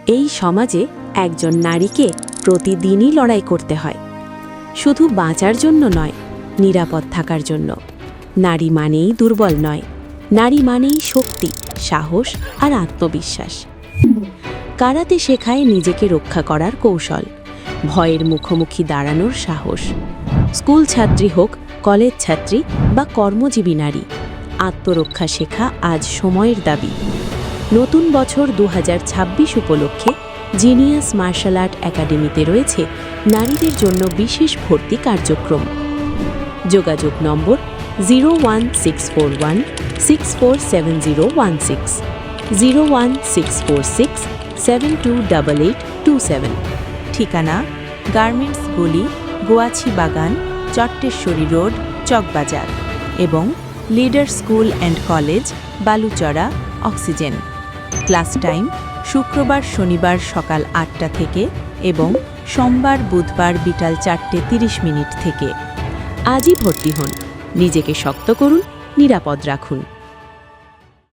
এই সমাজে একজন নারীকে প্রতিদিনই লড়াই করতে হয়, শুধু বাঁচার জন্য নয়, নিরাপদ থাকার জন্য। নারী মানেই দুর্বল নয়, নারী মানেই শক্তি, সাহস আর আত্মবিশ্বাস। কারাতে শেখায় নিজেকে রক্ষা করার কৌশল, ভয়ের মুখোমুখি দাঁড়ানোর সাহস। স্কুল ছাত্রী হোক, কলেজ ছাত্রী বা কর্মজীবী নারী, আত্মরক্ষা শেখা আজ সময়ের দাবি। নতুন বছর 2026 উপলক্ষে জিনিয়াস মার্শাল আর্ট একাডেমিতে রয়েছে নারীদের জন্য বিশেষ ভর্তি কার্যক্রম। যোগাযোগ নম্বর 01641647016, 01646728827। ঠিকানা গার্মেন্টস গলি, গোয়াছি বাগান, চট্টেশ্বরী রোড, চকবাজার এবং leader school and college, Baluchara, Oxygen. Class time শুক্রবার শনিবার সকাল 8টা থেকে এবং সোমবার বুধবার বিকাল 4:30 থেকে। আজই ভর্তি হন, নিজেকে শক্ত করুন, নিরাপদ রাখুন।